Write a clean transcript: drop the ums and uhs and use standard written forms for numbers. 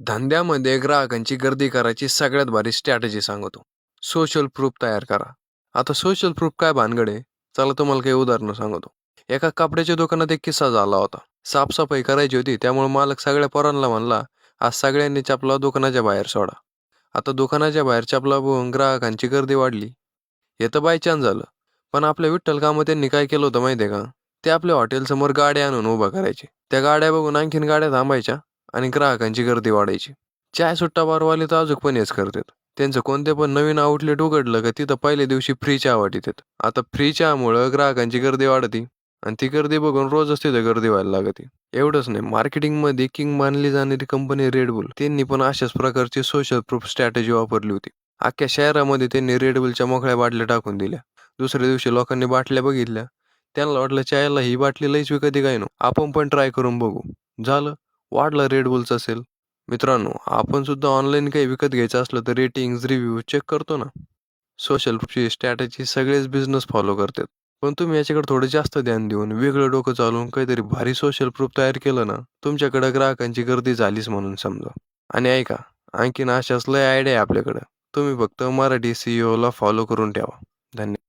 धंद्यामध्ये ग्राहकांची गर्दी करायची सगळ्यात भारी स्ट्रॅटेजी सांगतो. सोशल प्रूफ तयार करा. आता सोशल प्रूफ काय भानगड आहे? चला तुम्हाला काही उदाहरणं सांगतो. एका कपड्याच्या दुकानात एक किस्सा झाला होता. साफसफाई करायची होती, त्यामुळे मालक सगळ्या पोरांना म्हणला, आज सगळ्यांनी चपला दुकानाच्या बाहेर सोडा. आता दुकानाच्या बाहेर चपला बघून ग्राहकांची गर्दी वाढली. हे तर बाय चान्स झालं. पण आपल्या विठ्ठल कामं त्यांनी काय केलं होतं माहिती आहे का? ते आपल्या हॉटेलसमोर गाड्या आणून उभा करायचे. त्या गाड्या बघून आणखीन गाड्या थांबायच्या आणि ग्राहकांची गर्दी वाढायची. चाय सुट्टा बारवाले तर अजून पण हेच करतात. त्यांचं कोणते पण नवीन आउटलेट उघडलं का तिथं पहिल्या दिवशी फ्री चहा वाटतात. आता फ्री चहामुळं ग्राहकांची गर्दी वाढते आणि ती गर्दी बघून रोजच तिथं गर्दी व्हायला लागते. एवढंच नाही, मार्केटिंगमध्ये किंग मानली जाणारी कंपनी रेडबुल त्यांनी पण अशाच प्रकारची सोशल प्रूफ स्ट्रॅटेजी वापरली होती. अख्ख्या शहरामध्ये त्यांनी रेडबुलच्या मोकळ्या बाटल्या टाकून दिल्या. दुसऱ्या दिवशी लोकांनी बाटल्या बघितल्या. त्यांना वाटलं चायला ही बाटली लईच विकती काय नो, आपण पण ट्राय करून बघू. झालं, वाढलं रेडबुलचा सेल. मित्रांनो, आपण सुद्धा ऑनलाईन काही विकत घ्यायचं असलं तर रेटिंग्स, रिव्ह्यू चेक करतो ना. सोशल प्रूफची स्ट्रॅटेजी सगळेच बिझनेस फॉलो करतात. पण तुम्ही याच्याकडे थोडं जास्त ध्यान देऊन वेगळं डोकं चालवून काहीतरी भारी सोशल प्रूफ तयार केलं ना, तुमच्याकडे ग्राहकांची गर्दी झालीच म्हणून समजा. आणि ऐका, आणखीन अशाच लय आयडिया आहे आपल्याकडं. तुम्ही फक्त मराठी CEO ला फॉलो करून ठेवा. धन्यवाद.